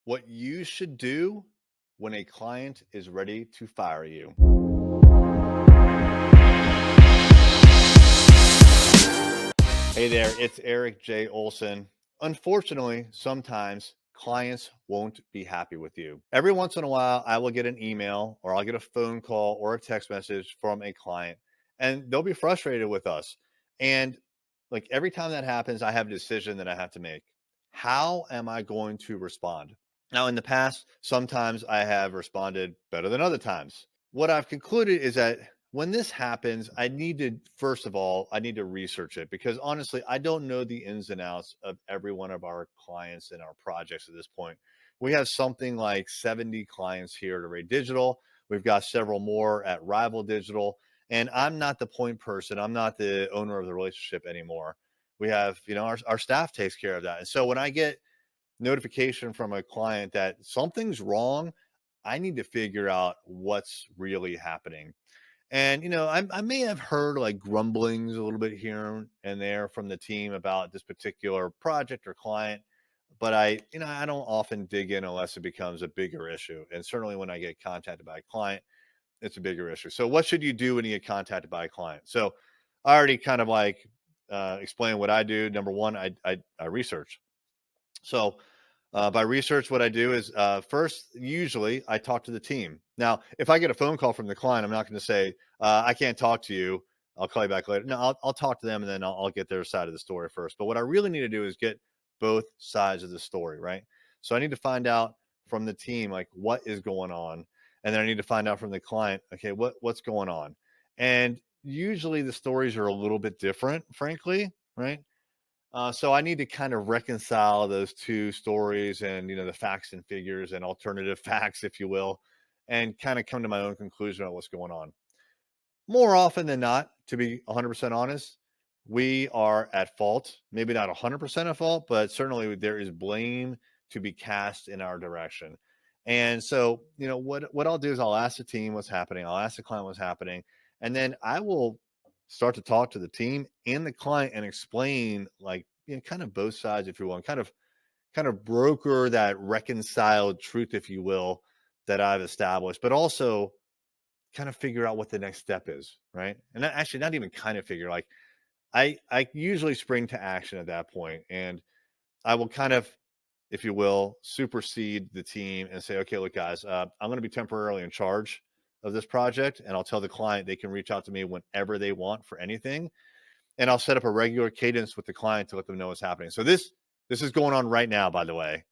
What you should do when a client is ready to fire you. Hey there, it's Eric J. Olson. Unfortunately, sometimes clients won't be happy with you. Every once in a while, I will get an email or I'll get a phone call or a text message from a client, and they'll be frustrated with us. And like every time that happens, I have a decision that I have to make. How am I going to respond? Now, in the past, sometimes I have responded better than other times. What I've concluded is that when this happens, I need to, first of all, I need to research it because honestly, I don't know the ins and outs of every one of our clients and our projects at this point. We have something like 70 clients here at Array Digital. We've got several more at Rival Digital. And I'm not the point person. I'm not the owner of the relationship anymore. We have, our staff takes care of that. And so when I get notification from a client that something's wrong, I need to figure out what's really happening. And I may have heard like grumblings a little bit here and there from the team about this particular project or client, but I don't often dig in unless it becomes a bigger issue. And certainly when I get contacted by a client, it's a bigger issue. So what should you do when you get contacted by a client? So I already kind of like explain what I do. Number one, I research. So by research, what I do is first, usually I talk to the team. Now, if I get a phone call from the client, I'm not going to say, I can't talk to you. I'll call you back later. No, I'll talk to them and then I'll get their side of the story first. But what I really need to do is get both sides of the story, right? So I need to find out from the team, like what is going on. And then I need to find out from the client, okay, what's going on? And usually the stories are a little bit different, frankly, right? So I need to kind of reconcile those two stories and the facts and figures and alternative facts, if you will, and kind of come to my own conclusion on what's going on. More often than not, to be 100% honest, we are at fault. Maybe not 100% at fault, but certainly there is blame to be cast in our direction. And so, what I'll do is I'll ask the team what's happening. I'll ask the client what's happening, and then I will start to talk to the team and the client and explain, like, kind of both sides, if you will, and kind of broker that reconciled truth, if you will, that I've established, but also kind of figure out what the next step is, right? And actually, not even kind of figure. Like I usually spring to action at that point, and I will kind of, if you will, supersede the team and say, okay, look, guys, I'm going to be temporarily in charge of this project, and I'll tell the client they can reach out to me whenever they want for anything, and I'll set up a regular cadence with the client to let them know what's happening. So this is going on right now, by the way.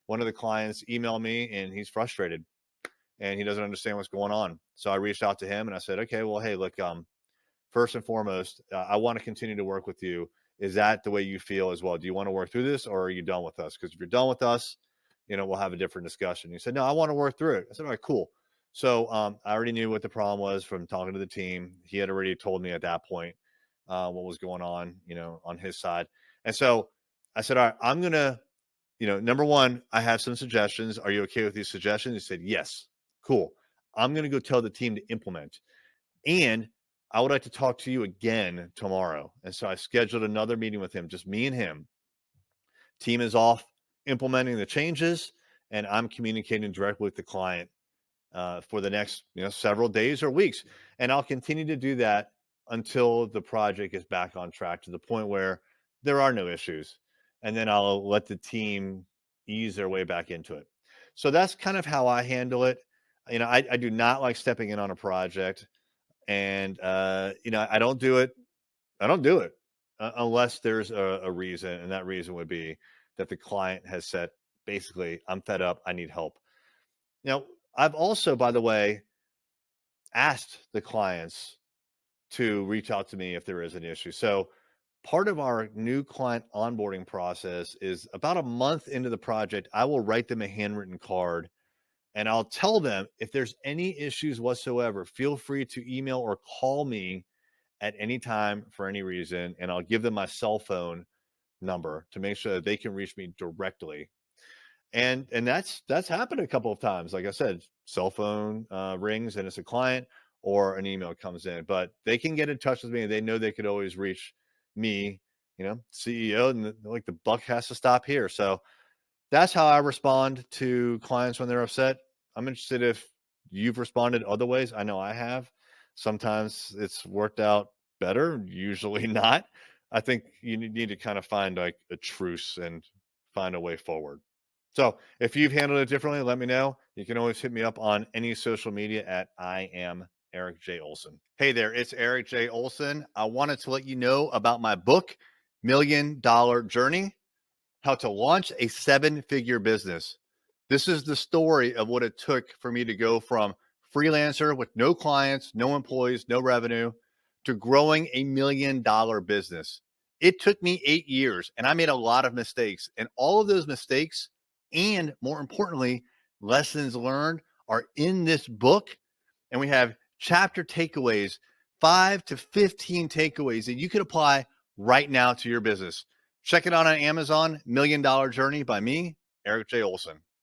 One of the clients emailed me, and he's frustrated and he doesn't understand what's going on. So I reached out to him and I said, okay, well, hey, look, first and foremost, I want to continue to work with you. Is that the way you feel as well? Do you want to work through this or are you done with us? Because if you're done with us, we'll have a different discussion. He said, no, I want to work through it. I said, all right, cool. So I already knew what the problem was from talking to the team. He had already told me at that point what was going on, on his side. And so I said, all right, I'm going to, number one, I have some suggestions. Are you okay with these suggestions? He said, yes. Cool. I'm going to go tell the team to implement. And I would like to talk to you again tomorrow. And so I scheduled another meeting with him, just me and him. Team is off implementing the changes, and I'm communicating directly with the client for the next several days or weeks. And I'll continue to do that until the project is back on track to the point where there are no issues. And then I'll let the team ease their way back into it. So that's kind of how I handle it. I do not like stepping in on a project, and I don't do it. I don't do it unless there's a reason, and that reason would be that the client has said, basically, I'm fed up. I need help. Now, I've also, by the way, asked the clients to reach out to me if there is an issue. So, part of our new client onboarding process is about a month into the project, I will write them a handwritten card and I'll tell them if there's any issues whatsoever, feel free to email or call me at any time for any reason. And I'll give them my cell phone number to make sure that they can reach me directly. And that's happened a couple of times. Like I said, cell phone rings and it's a client or an email comes in, but they can get in touch with me and they know they could always reach me, CEO, and like the buck has to stop here. So That's how I respond to clients when they're upset. I'm interested if you've responded other ways. I know I have. Sometimes it's worked out better, usually not. I think you need to kind of find like a truce and find a way forward. So if you've handled it differently, let me know. You can always hit me up on any social media at I am Eric J. Olson. Hey there, it's Eric J. Olson. I wanted to let you know about my book, $1 Million Journey: How to Launch a Seven-Figure Business. This is the story of what it took for me to go from freelancer with no clients, no employees, no revenue, to growing $1 million business. It took me 8 years and I made a lot of mistakes. And all of those mistakes, and more importantly, lessons learned, are in this book. And we have chapter takeaways, 5 to 15 takeaways that you can apply right now to your business. Check it out on Amazon, $1 Million Journey by me, Eric J. Olson.